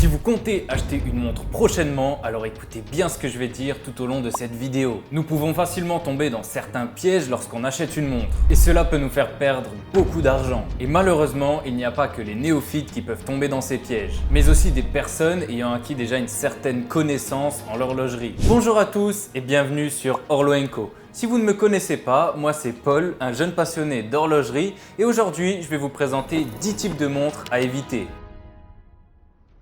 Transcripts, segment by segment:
Si vous comptez acheter une montre prochainement, alors écoutez bien ce que je vais dire tout au long de cette vidéo. Nous pouvons facilement tomber dans certains pièges lorsqu'on achète une montre. Et cela peut nous faire perdre beaucoup d'argent. Et malheureusement, il n'y a pas que les néophytes qui peuvent tomber dans ces pièges, mais aussi des personnes ayant acquis déjà une certaine connaissance en l'horlogerie. Bonjour à tous et bienvenue sur Orlo & Co. Si vous ne me connaissez pas, moi c'est Paul, un jeune passionné d'horlogerie et aujourd'hui je vais vous présenter 10 types de montres à éviter.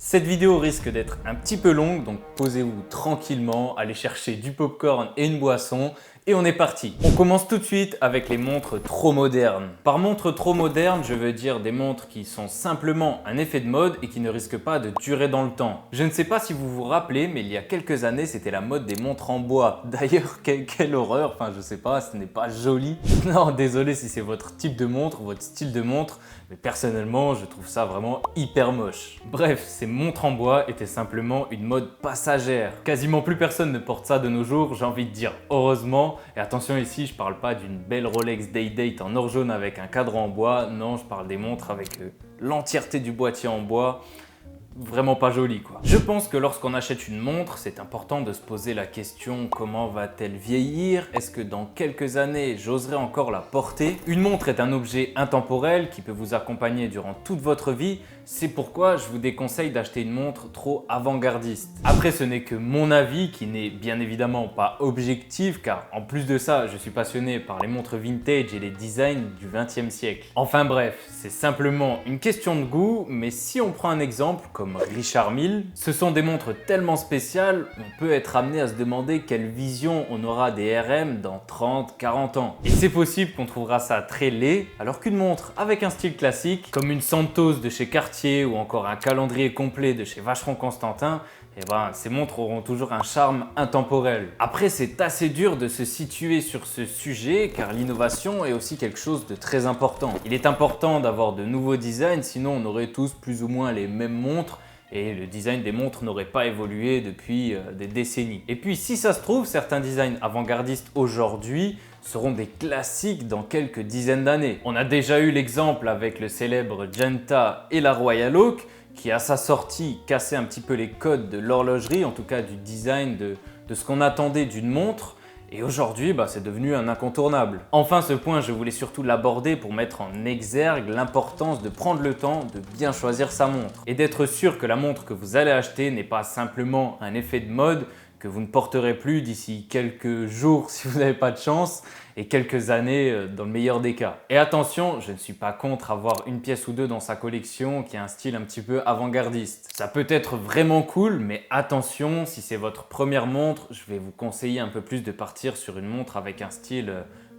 Cette vidéo risque d'être un petit peu longue, donc posez-vous tranquillement, allez chercher du popcorn et une boisson et on est parti. On commence tout de suite avec les montres trop modernes. Par montres trop modernes, je veux dire des montres qui sont simplement un effet de mode et qui ne risquent pas de durer dans le temps. Je ne sais pas si vous vous rappelez, mais il y a quelques années, c'était la mode des montres en bois. D'ailleurs, quelle horreur, enfin je sais pas, ce n'est pas joli. Non, désolé si c'est votre type de montre, votre style de montre, mais personnellement, je trouve ça vraiment hyper moche. Bref, ces montres en bois étaient simplement une mode passagère. Quasiment plus personne ne porte ça de nos jours, j'ai envie de dire heureusement. Et attention ici, je parle pas d'une belle Rolex Day-Date en or jaune avec un cadran en bois, non, je parle des montres avec l'entièreté du boîtier en bois. Vraiment pas joli quoi. Je pense que lorsqu'on achète une montre, c'est important de se poser la question comment va-t-elle vieillir? Est-ce que dans quelques années, j'oserai encore la porter? Une montre est un objet intemporel qui peut vous accompagner durant toute votre vie. C'est pourquoi je vous déconseille d'acheter une montre trop avant-gardiste. Après, ce n'est que mon avis qui n'est bien évidemment pas objectif car en plus de ça, je suis passionné par les montres vintage et les designs du XXe siècle. Enfin bref, c'est simplement une question de goût, mais si on prend un exemple comme Richard Mille, ce sont des montres tellement spéciales, on peut être amené à se demander quelle vision on aura des RM dans 30-40 ans. Et c'est possible qu'on trouvera ça très laid, alors qu'une montre avec un style classique, comme une Santos de chez Cartier ou encore un calendrier complet de chez Vacheron Constantin, et ces montres auront toujours un charme intemporel. Après, c'est assez dur de se situer sur ce sujet car l'innovation est aussi quelque chose de très important. Il est important d'avoir de nouveaux designs, sinon on aurait tous plus ou moins les mêmes montres et le design des montres n'aurait pas évolué depuis des décennies. Et puis si ça se trouve, certains designs avant-gardistes aujourd'hui seront des classiques dans quelques dizaines d'années. On a déjà eu l'exemple avec le célèbre Genta et la Royal Oak qui à sa sortie cassait un petit peu les codes de l'horlogerie, en tout cas du design de ce qu'on attendait d'une montre. Et aujourd'hui, c'est devenu un incontournable. Enfin, ce point, je voulais surtout l'aborder pour mettre en exergue l'importance de prendre le temps de bien choisir sa montre et d'être sûr que la montre que vous allez acheter n'est pas simplement un effet de mode que vous ne porterez plus d'ici quelques jours si vous n'avez pas de chance et quelques années dans le meilleur des cas. Et attention, je ne suis pas contre avoir une pièce ou deux dans sa collection qui a un style un petit peu avant-gardiste. Ça peut être vraiment cool, mais attention, si c'est votre première montre, je vais vous conseiller un peu plus de partir sur une montre avec un style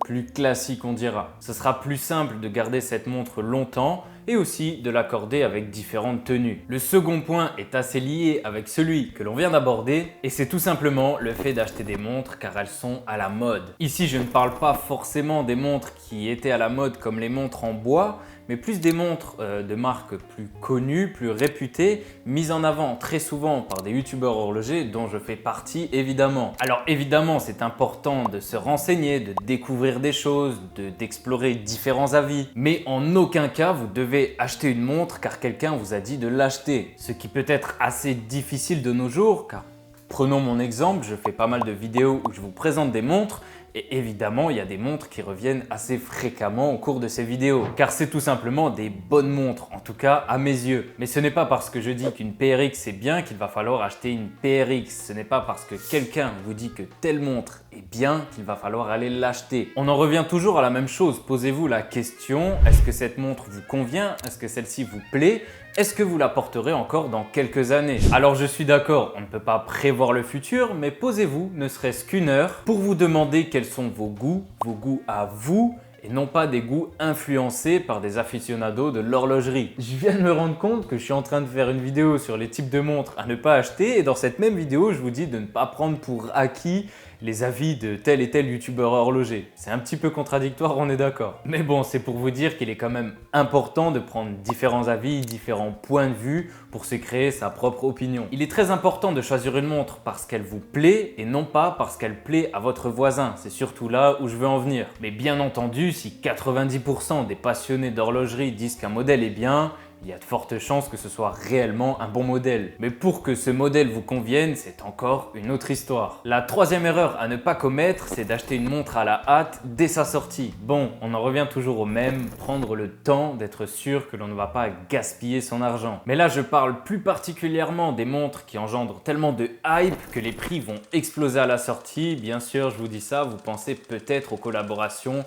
plus classique on dira. Ce sera plus simple de garder cette montre longtemps et aussi de l'accorder avec différentes tenues. Le second point est assez lié avec celui que l'on vient d'aborder et c'est tout simplement le fait d'acheter des montres car elles sont à la mode. Ici, je ne parle pas forcément des montres qui étaient à la mode comme les montres en bois, mais plus des montres de marques plus connues, plus réputées, mises en avant très souvent par des youtubeurs horlogers dont je fais partie évidemment. Alors évidemment, c'est important de se renseigner, de découvrir des choses, d'explorer différents avis, mais en aucun cas vous devez acheter une montre car quelqu'un vous a dit de l'acheter. Ce qui peut être assez difficile de nos jours car prenons mon exemple, je fais pas mal de vidéos où je vous présente des montres. Et évidemment, il y a des montres qui reviennent assez fréquemment au cours de ces vidéos, car c'est tout simplement des bonnes montres, en tout cas à mes yeux. Mais ce n'est pas parce que je dis qu'une PRX est bien qu'il va falloir acheter une PRX. Ce n'est pas parce que quelqu'un vous dit que telle montre est bien qu'il va falloir aller l'acheter. On en revient toujours à la même chose. Posez-vous la question, est-ce que cette montre vous convient? Est-ce que celle-ci vous plaît? Est-ce que vous la porterez encore dans quelques années? Alors je suis d'accord, on ne peut pas prévoir le futur, mais posez-vous ne serait-ce qu'une heure pour vous demander quels sont vos goûts à vous, et non pas des goûts influencés par des aficionados de l'horlogerie. Je viens de me rendre compte que je suis en train de faire une vidéo sur les types de montres à ne pas acheter et dans cette même vidéo, je vous dis de ne pas prendre pour acquis les avis de tel et tel youtubeur horloger. C'est un petit peu contradictoire, on est d'accord. Mais bon, c'est pour vous dire qu'il est quand même important de prendre différents avis, différents points de vue pour se créer sa propre opinion. Il est très important de choisir une montre parce qu'elle vous plaît et non pas parce qu'elle plaît à votre voisin. C'est surtout là où je veux en venir. Mais bien entendu, si 90% des passionnés d'horlogerie disent qu'un modèle est bien, il y a de fortes chances que ce soit réellement un bon modèle. Mais pour que ce modèle vous convienne, c'est encore une autre histoire. La troisième erreur à ne pas commettre, c'est d'acheter une montre à la hâte dès sa sortie. Bon, on en revient toujours au même, prendre le temps d'être sûr que l'on ne va pas gaspiller son argent. Mais là, je parle plus particulièrement des montres qui engendrent tellement de hype que les prix vont exploser à la sortie. Bien sûr, je vous dis ça, vous pensez peut-être aux collaborations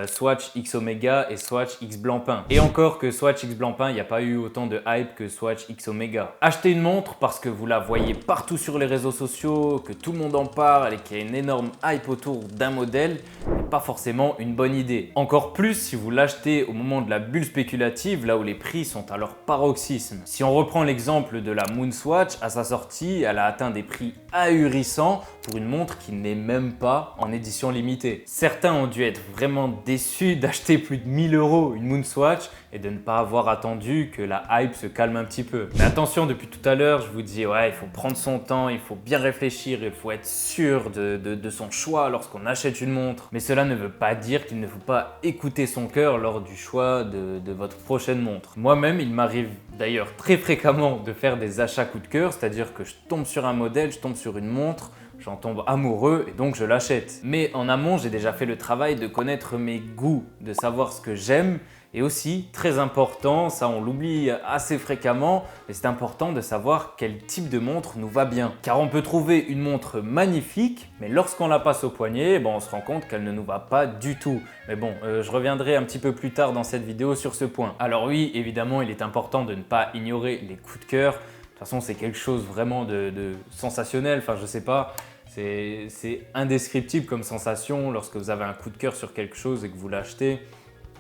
Swatch X Omega et Swatch X Blancpain. Et encore que Swatch X Blancpain, il n'y a pas eu autant de hype que Swatch X Omega. Achetez une montre parce que vous la voyez partout sur les réseaux sociaux, que tout le monde en parle et qu'il y a une énorme hype autour d'un modèle, n'est pas forcément une bonne idée. Encore plus si vous l'achetez au moment de la bulle spéculative, là où les prix sont à leur paroxysme. Si on reprend l'exemple de la Moonswatch, à sa sortie, elle a atteint des prix ahurissants pour une montre qui n'est même pas en édition limitée. Certains ont dû être vraiment déçus d'acheter plus de 1000 € une Moonswatch et de ne pas avoir attendu que la hype se calme un petit peu. Mais attention, depuis tout à l'heure, je vous dis ouais, il faut prendre son temps, il faut bien réfléchir, il faut être sûr de son choix lorsqu'on achète une montre. Mais cela ne veut pas dire qu'il ne faut pas écouter son cœur lors du choix de votre prochaine montre. Moi-même, il m'arrive d'ailleurs très fréquemment de faire des achats coup de cœur, c'est-à-dire que je tombe sur un modèle, je tombe sur une montre, j'en tombe amoureux et donc je l'achète. Mais en amont, j'ai déjà fait le travail de connaître mes goûts, de savoir ce que j'aime et aussi, très important, ça on l'oublie assez fréquemment, mais c'est important de savoir quel type de montre nous va bien. Car on peut trouver une montre magnifique, mais lorsqu'on la passe au poignet, on se rend compte qu'elle ne nous va pas du tout. Mais bon, je reviendrai un petit peu plus tard dans cette vidéo sur ce point. Alors oui, évidemment, il est important de ne pas ignorer les coups de cœur. De toute façon, c'est quelque chose vraiment de sensationnel, enfin je sais pas. C'est indescriptible comme sensation lorsque vous avez un coup de cœur sur quelque chose et que vous l'achetez.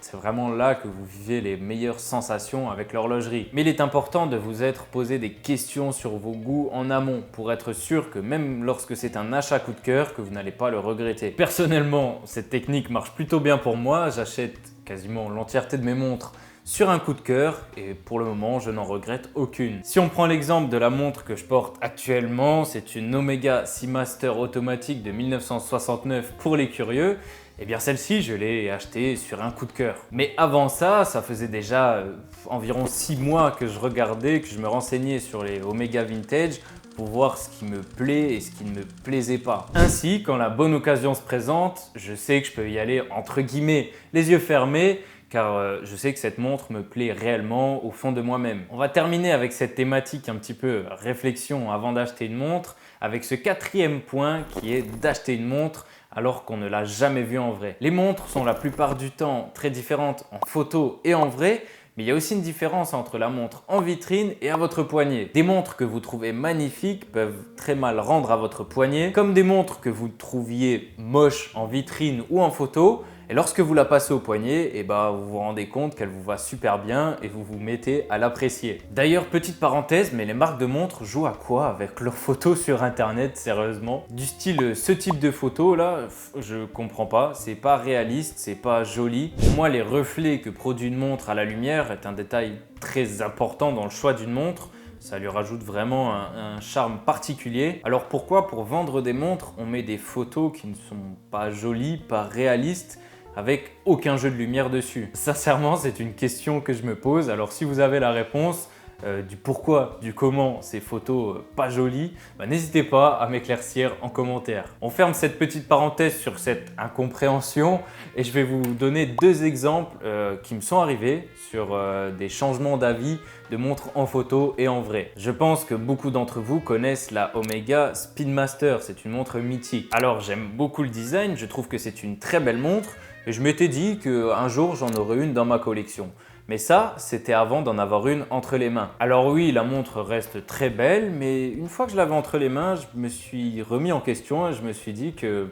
C'est vraiment là que vous vivez les meilleures sensations avec l'horlogerie. Mais il est important de vous être posé des questions sur vos goûts en amont pour être sûr que même lorsque c'est un achat coup de cœur, que vous n'allez pas le regretter. Personnellement, cette technique marche plutôt bien pour moi. J'achète quasiment l'entièreté de mes montres sur un coup de cœur et pour le moment je n'en regrette aucune. Si on prend l'exemple de la montre que je porte actuellement, c'est une Omega Seamaster automatique de 1969 pour les curieux. Et bien celle-ci je l'ai achetée sur un coup de cœur. Mais avant ça faisait déjà environ 6 mois que je regardais, que je me renseignais sur les Omega Vintage pour voir ce qui me plaît et ce qui ne me plaisait pas. Ainsi, quand la bonne occasion se présente, je sais que je peux y aller entre guillemets les yeux fermés, car je sais que cette montre me plaît réellement au fond de moi-même. On va terminer avec cette thématique un petit peu réflexion avant d'acheter une montre, avec ce quatrième point qui est d'acheter une montre alors qu'on ne l'a jamais vue en vrai. Les montres sont la plupart du temps très différentes en photo et en vrai, mais il y a aussi une différence entre la montre en vitrine et à votre poignet. Des montres que vous trouvez magnifiques peuvent très mal rendre à votre poignet, comme des montres que vous trouviez moches en vitrine ou en photo. Et lorsque vous la passez au poignet, vous vous rendez compte qu'elle vous va super bien et vous vous mettez à l'apprécier. D'ailleurs, petite parenthèse, mais les marques de montres jouent à quoi avec leurs photos sur internet, sérieusement? Du style, ce type de photo là, je comprends pas, c'est pas réaliste, c'est pas joli. Pour moi, les reflets que produit une montre à la lumière est un détail très important dans le choix d'une montre. Ça lui rajoute vraiment un charme particulier. Alors pourquoi, pour vendre des montres, on met des photos qui ne sont pas jolies, pas réalistes, avec aucun jeu de lumière dessus? Sincèrement, c'est une question que je me pose. Alors si vous avez la réponse du pourquoi, du comment ces photos pas jolies, n'hésitez pas à m'éclaircir en commentaire. On ferme cette petite parenthèse sur cette incompréhension et je vais vous donner 2 exemples qui me sont arrivés sur des changements d'avis de montres en photo et en vrai. Je pense que beaucoup d'entre vous connaissent la Omega Speedmaster, c'est une montre mythique. Alors j'aime beaucoup le design, je trouve que c'est une très belle montre et je m'étais dit qu'un jour j'en aurais une dans ma collection. Mais ça, c'était avant d'en avoir une entre les mains. Alors oui, la montre reste très belle, mais une fois que je l'avais entre les mains, je me suis remis en question et je me suis dit que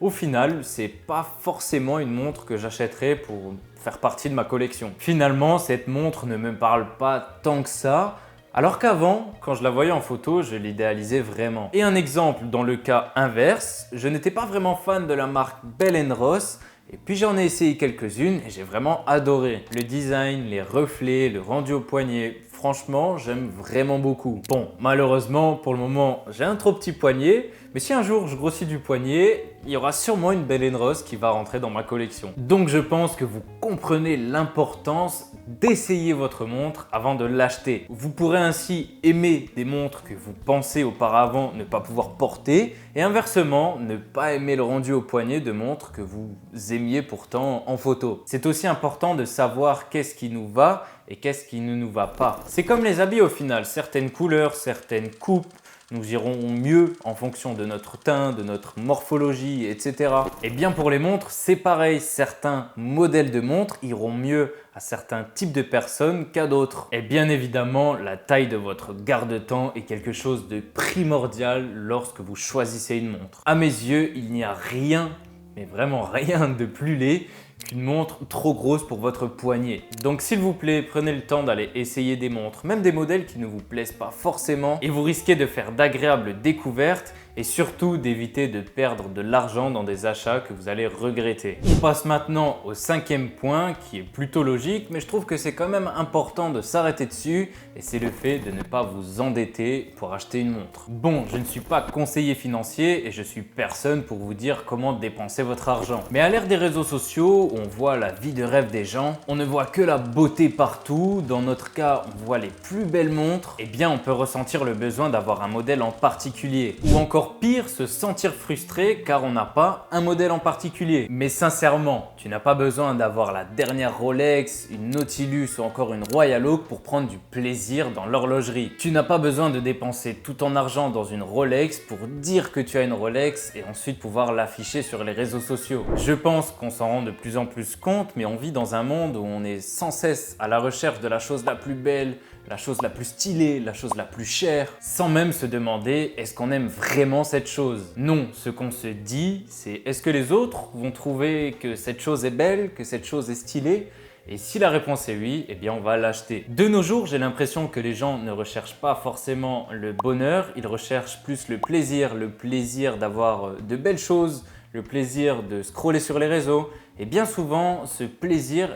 au final, c'est pas forcément une montre que j'achèterais pour faire partie de ma collection. Finalement, cette montre ne me parle pas tant que ça, alors qu'avant, quand je la voyais en photo, je l'idéalisais vraiment. Et un exemple dans le cas inverse, je n'étais pas vraiment fan de la marque Bell & Ross, et puis j'en ai essayé quelques-unes et j'ai vraiment adoré. Le design, les reflets, le rendu au poignet, franchement, j'aime vraiment beaucoup. Bon, malheureusement, pour le moment, j'ai un trop petit poignet, mais si un jour je grossis du poignet, il y aura sûrement une Bell & Ross qui va rentrer dans ma collection. Donc je pense que vous comprenez l'importance d'essayer votre montre avant de l'acheter. Vous pourrez ainsi aimer des montres que vous pensez auparavant ne pas pouvoir porter et inversement, ne pas aimer le rendu au poignet de montres que vous aimiez pourtant en photo. C'est aussi important de savoir qu'est-ce qui nous va et qu'est-ce qui ne nous va pas. C'est comme les habits au final, certaines couleurs, certaines coupes nous iront mieux en fonction de notre teint, de notre morphologie, etc. Et bien pour les montres, c'est pareil, certains modèles de montres iront mieux à certains types de personnes qu'à d'autres. Et bien évidemment, la taille de votre garde-temps est quelque chose de primordial lorsque vous choisissez une montre. À mes yeux, il n'y a rien, mais vraiment rien de plus laid qu'une montre trop grosse pour votre poignet. Donc s'il vous plaît, prenez le temps d'aller essayer des montres, même des modèles qui ne vous plaisent pas forcément et vous risquez de faire d'agréables découvertes et surtout d'éviter de perdre de l'argent dans des achats que vous allez regretter. On passe maintenant au 5e point qui est plutôt logique, mais je trouve que c'est quand même important de s'arrêter dessus et c'est le fait de ne pas vous endetter pour acheter une montre. Bon, je ne suis pas conseiller financier et je suis personne pour vous dire comment dépenser votre argent. Mais à l'ère des réseaux sociaux, où on voit la vie de rêve des gens, on ne voit que la beauté partout, dans notre cas, on voit les plus belles montres, et bien on peut ressentir le besoin d'avoir un modèle en particulier ou encore pire, se sentir frustré car on n'a pas un modèle en particulier. Mais sincèrement, tu n'as pas besoin d'avoir la dernière Rolex, une Nautilus ou encore une Royal Oak pour prendre du plaisir dans l'horlogerie. Tu n'as pas besoin de dépenser tout ton argent dans une Rolex pour dire que tu as une Rolex et ensuite pouvoir l'afficher sur les réseaux sociaux. Je pense qu'on s'en rend de plus en plus compte, mais on vit dans un monde où on est sans cesse à la recherche de la chose la plus belle, la chose la plus stylée, la chose la plus chère, sans même se demander est-ce qu'on aime vraiment cette chose. Non, ce qu'on se dit, c'est est-ce que les autres vont trouver que cette chose est belle, que cette chose est stylée? Et si la réponse est oui, eh bien on va l'acheter. De nos jours, j'ai l'impression que les gens ne recherchent pas forcément le bonheur, ils recherchent plus le plaisir d'avoir de belles choses, le plaisir de scroller sur les réseaux. Et bien souvent, ce plaisir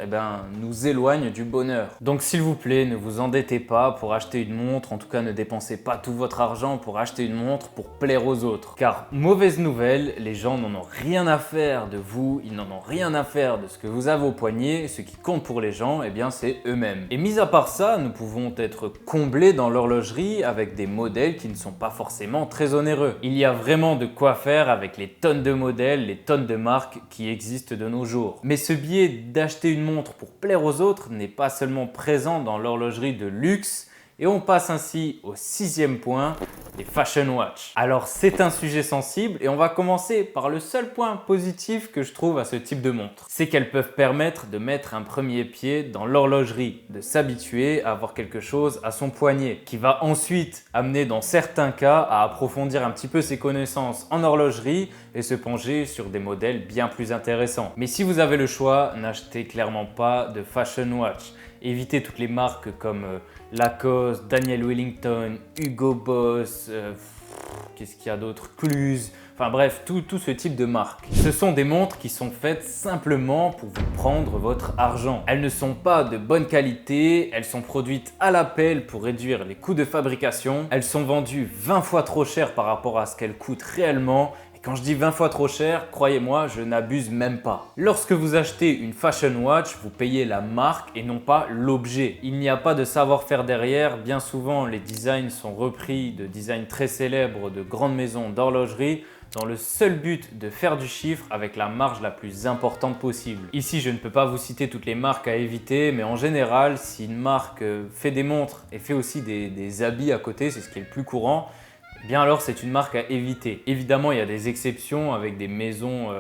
nous éloigne du bonheur. Donc s'il vous plaît, ne vous endettez pas pour acheter une montre, en tout cas ne dépensez pas tout votre argent pour acheter une montre pour plaire aux autres. Car mauvaise nouvelle, les gens n'en ont rien à faire de vous, ils n'en ont rien à faire de ce que vous avez au poignet, ce qui compte pour les gens, eh bien c'est eux-mêmes. Et mis à part ça, nous pouvons être comblés dans l'horlogerie avec des modèles qui ne sont pas forcément très onéreux. Il y a vraiment de quoi faire avec les tonnes de modèles, les tonnes de marques qui existent de nos jours. Mais ce biais d'acheter une montre pour plaire aux autres n'est pas seulement présent dans l'horlogerie de luxe et on passe ainsi au 6e point, les fashion watch. Alors c'est un sujet sensible et on va commencer par le seul point positif que je trouve à ce type de montre. C'est qu'elles peuvent permettre de mettre un premier pied dans l'horlogerie, de s'habituer à avoir quelque chose à son poignet, qui va ensuite amener dans certains cas à approfondir un petit peu ses connaissances en horlogerie et se pencher sur des modèles bien plus intéressants. Mais si vous avez le choix, n'achetez clairement pas de fashion watch. Évitez toutes les marques comme Lacoste, Daniel Wellington, Hugo Boss, qu'est-ce qu'il y a d'autre, Cluse, enfin bref, tout ce type de marques. Ce sont des montres qui sont faites simplement pour vous prendre votre argent. Elles ne sont pas de bonne qualité, elles sont produites à l'appel pour réduire les coûts de fabrication, elles sont vendues 20 fois trop cher par rapport à ce qu'elles coûtent réellement. Quand je dis 20 fois trop cher, croyez-moi, je n'abuse même pas. Lorsque vous achetez une fashion watch, vous payez la marque et non pas l'objet. Il n'y a pas de savoir-faire derrière. Bien souvent, les designs sont repris de designs très célèbres de grandes maisons d'horlogerie dans le seul but de faire du chiffre avec la marge la plus importante possible. Ici, je ne peux pas vous citer toutes les marques à éviter, mais en général, si une marque fait des montres et fait aussi des habits à côté, c'est ce qui est le plus courant, bien alors c'est une marque à éviter. Évidemment, il y a des exceptions avec des maisons,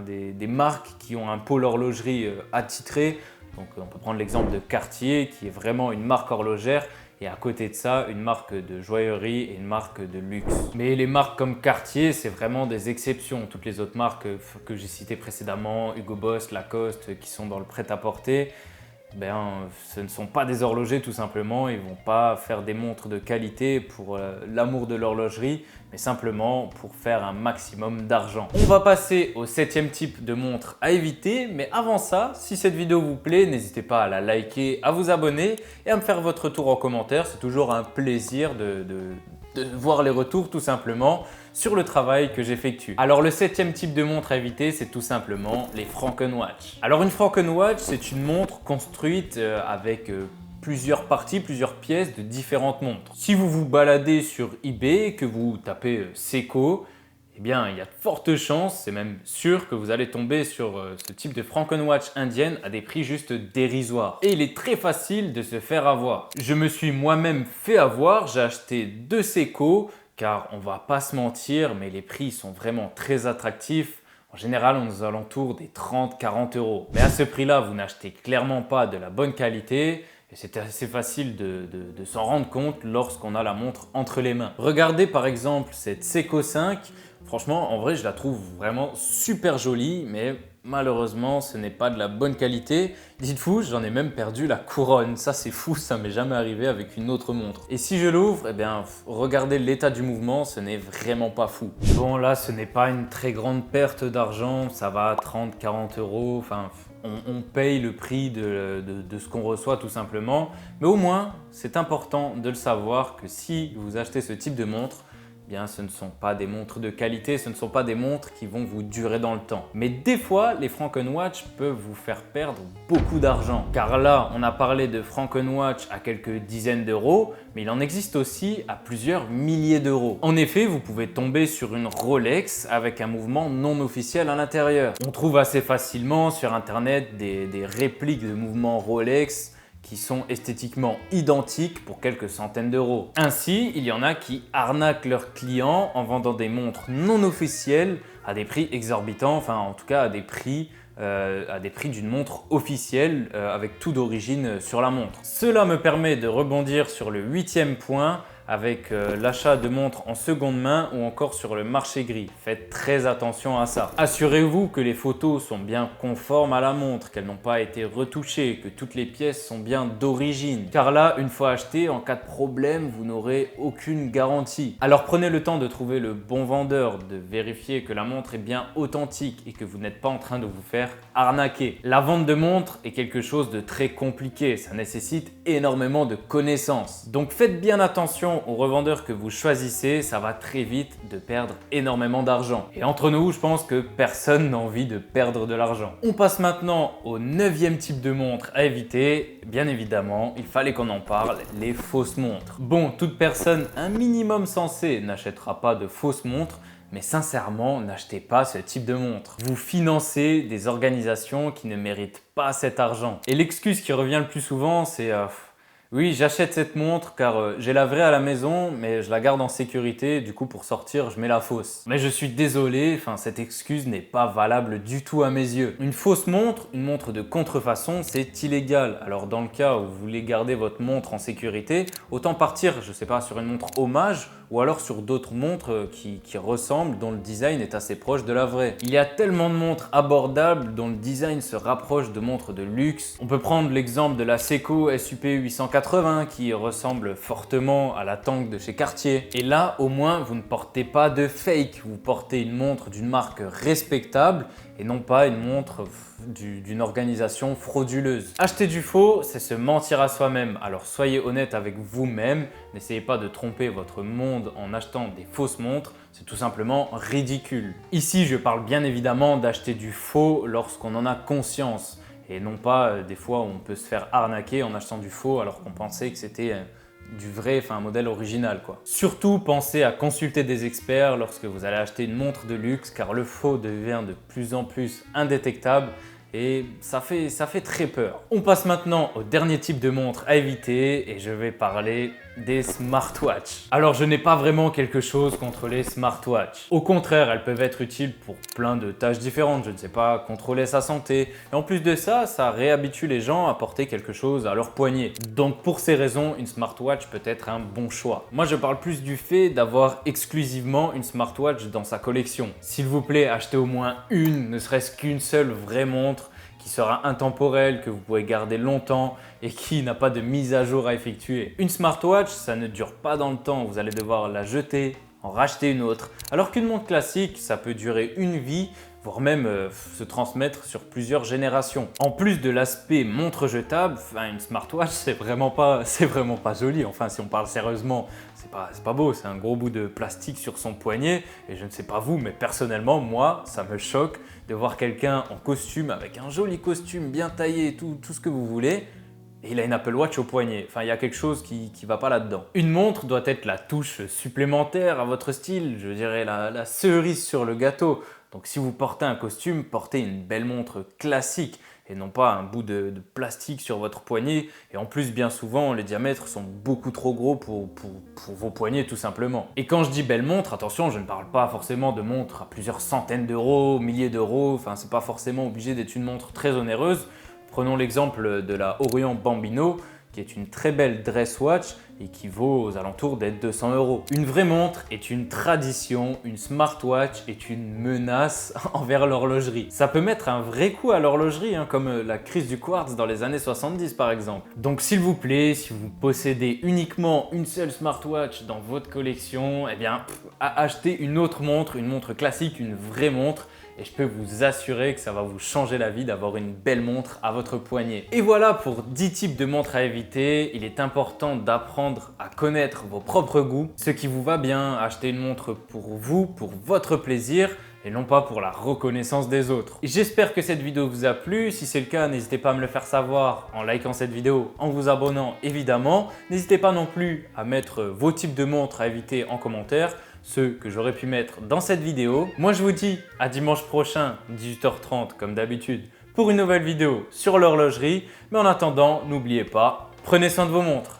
des marques qui ont un pôle horlogerie attitré. Donc on peut prendre l'exemple de Cartier qui est vraiment une marque horlogère et à côté de ça, une marque de joaillerie et une marque de luxe. Mais les marques comme Cartier, c'est vraiment des exceptions. Toutes les autres marques que j'ai citées précédemment, Hugo Boss, Lacoste, qui sont dans le prêt-à-porter, ce ne sont pas des horlogers tout simplement, ils vont pas faire des montres de qualité pour l'amour de l'horlogerie, mais simplement pour faire un maximum d'argent. On va passer au 7e type de montre à éviter, mais avant ça, si cette vidéo vous plaît, n'hésitez pas à la liker, à vous abonner et à me faire votre retour en commentaire. C'est toujours un plaisir de voir les retours tout simplement sur le travail que j'effectue. Alors le 7e type de montre à éviter, c'est tout simplement les Frankenwatch. Alors une Frankenwatch, c'est une montre construite avec plusieurs parties, plusieurs pièces de différentes montres. Si vous vous baladez sur eBay et que vous tapez Seiko, eh bien, il y a de fortes chances, c'est même sûr que vous allez tomber sur ce type de Frankenwatch indienne à des prix juste dérisoires. Et il est très facile de se faire avoir. Je me suis moi-même fait avoir, j'ai acheté 2 Seiko, car on va pas se mentir, mais les prix sont vraiment très attractifs. En général, on est aux alentours des 30-40 €. Mais à ce prix-là, vous n'achetez clairement pas de la bonne qualité. Et c'est assez facile de s'en rendre compte lorsqu'on a la montre entre les mains. Regardez par exemple cette Seiko 5. Franchement, en vrai, je la trouve vraiment super jolie, mais malheureusement, ce n'est pas de la bonne qualité. Dites-vous, j'en ai même perdu la couronne. Ça, c'est fou, ça m'est jamais arrivé avec une autre montre. Et si je l'ouvre, eh bien, regardez l'état du mouvement, ce n'est vraiment pas fou. Bon, là, ce n'est pas une très grande perte d'argent. Ça va à 30-40 €. Enfin, on paye le prix de ce qu'on reçoit tout simplement. Mais au moins, c'est important de le savoir que si vous achetez ce type de montre, bien, ce ne sont pas des montres de qualité, ce ne sont pas des montres qui vont vous durer dans le temps. Mais des fois, les Frankenwatch peuvent vous faire perdre beaucoup d'argent. Car là, on a parlé de Frankenwatch à quelques dizaines d'euros, mais il en existe aussi à plusieurs milliers d'euros. En effet, vous pouvez tomber sur une Rolex avec un mouvement non officiel à l'intérieur. On trouve assez facilement sur internet des répliques de mouvements Rolex qui sont esthétiquement identiques pour quelques centaines d'euros. Ainsi, il y en a qui arnaquent leurs clients en vendant des montres non officielles à des prix exorbitants, enfin en tout cas à des prix d'une montre officielle avec tout d'origine sur la montre. Cela me permet de rebondir sur le 8e point avec l'achat de montres en seconde main ou encore sur le marché gris. Faites très attention à ça. Assurez-vous que les photos sont bien conformes à la montre, qu'elles n'ont pas été retouchées, que toutes les pièces sont bien d'origine. Car là, une fois achetées, en cas de problème, vous n'aurez aucune garantie. Alors prenez le temps de trouver le bon vendeur, de vérifier que la montre est bien authentique et que vous n'êtes pas en train de vous faire arnaquer. La vente de montres est quelque chose de très compliqué, ça nécessite énormément de connaissances. Donc faites bien attention aux revendeurs que vous choisissez, ça va très vite de perdre énormément d'argent. Et entre nous, je pense que personne n'a envie de perdre de l'argent. On passe maintenant au 9e type de montre à éviter. Bien évidemment, il fallait qu'on en parle, les fausses montres. Bon, toute personne un minimum sensée n'achètera pas de fausses montres, mais sincèrement, n'achetez pas ce type de montre. Vous financez des organisations qui ne méritent pas cet argent. Et l'excuse qui revient le plus souvent, c'est oui, j'achète cette montre car j'ai la vraie à la maison, mais je la garde en sécurité, du coup pour sortir, je mets la fausse. Mais je suis désolé, cette excuse n'est pas valable du tout à mes yeux. Une fausse montre, une montre de contrefaçon, c'est illégal. Alors dans le cas où vous voulez garder votre montre en sécurité, autant partir, je sais pas, sur une montre hommage ou alors sur d'autres montres qui ressemblent, dont le design est assez proche de la vraie. Il y a tellement de montres abordables dont le design se rapproche de montres de luxe. On peut prendre l'exemple de la Seiko SUP 880 qui ressemble fortement à la Tank de chez Cartier. Et là, au moins, vous ne portez pas de fake, vous portez une montre d'une marque respectable et non pas une montre d'une organisation frauduleuse. Acheter du faux, c'est se mentir à soi-même. Alors soyez honnête avec vous-même, n'essayez pas de tromper votre monde en achetant des fausses montres, c'est tout simplement ridicule. Ici, je parle bien évidemment d'acheter du faux lorsqu'on en a conscience et non pas des fois où on peut se faire arnaquer en achetant du faux alors qu'on pensait que c'était du vrai, un modèle original quoi. Surtout pensez à consulter des experts lorsque vous allez acheter une montre de luxe car le faux devient de plus en plus indétectable et ça fait très peur. On passe maintenant au dernier type de montre à éviter et je vais parler des smartwatches. Alors je n'ai pas vraiment quelque chose contre les smartwatches. Au contraire, elles peuvent être utiles pour plein de tâches différentes. Je ne sais pas, contrôler sa santé. Et en plus de ça, ça réhabitue les gens à porter quelque chose à leur poignet. Donc pour ces raisons, une smartwatch peut être un bon choix. Moi je parle plus du fait d'avoir exclusivement une smartwatch dans sa collection. S'il vous plaît, achetez au moins une, ne serait-ce qu'une seule vraie montre qui qui sera intemporel, que vous pourrez garder longtemps et qui n'a pas de mise à jour à effectuer. Une smartwatch, ça ne dure pas dans le temps, vous allez devoir la jeter, en racheter une autre. Alors qu'une montre classique, ça peut durer une vie, voire même se transmettre sur plusieurs générations. En plus de l'aspect montre jetable, une smartwatch, c'est vraiment pas joli. Enfin, si on parle sérieusement, c'est pas beau. C'est un gros bout de plastique sur son poignet. Et je ne sais pas vous, mais personnellement, moi, ça me choque de voir quelqu'un en costume, avec un joli costume bien taillé, tout ce que vous voulez. Et il a une Apple Watch au poignet. Enfin, il y a quelque chose qui va pas là-dedans. Une montre doit être la touche supplémentaire à votre style, je dirais la cerise sur le gâteau. Donc si vous portez un costume, portez une belle montre classique et non pas un bout de plastique sur votre poignet. Et en plus, bien souvent, les diamètres sont beaucoup trop gros pour vos poignets tout simplement. Et quand je dis belle montre, attention, je ne parle pas forcément de montre à plusieurs centaines d'euros, milliers d'euros. Enfin, c'est pas forcément obligé d'être une montre très onéreuse. Prenons l'exemple de la Orient Bambino, qui est une très belle dress watch et qui vaut aux alentours d'être 200 €. Une vraie montre est une tradition, une smartwatch est une menace envers l'horlogerie. Ça peut mettre un vrai coup à l'horlogerie, comme la crise du quartz dans les années 70 par exemple. Donc s'il vous plaît, si vous possédez uniquement une seule smartwatch dans votre collection, eh bien achetez une autre montre, une montre classique, une vraie montre. Et je peux vous assurer que ça va vous changer la vie d'avoir une belle montre à votre poignet. Et voilà pour 10 types de montres à éviter. Il est important d'apprendre à connaître vos propres goûts, ce qui vous va bien, acheter une montre pour vous, pour votre plaisir, et non pas pour la reconnaissance des autres. J'espère que cette vidéo vous a plu. Si c'est le cas, n'hésitez pas à me le faire savoir en likant cette vidéo, en vous abonnant évidemment. N'hésitez pas non plus à mettre vos types de montres à éviter en commentaire, ceux que j'aurais pu mettre dans cette vidéo. Moi je vous dis à dimanche prochain, 18h30 comme d'habitude, pour une nouvelle vidéo sur l'horlogerie. Mais en attendant, n'oubliez pas, prenez soin de vos montres.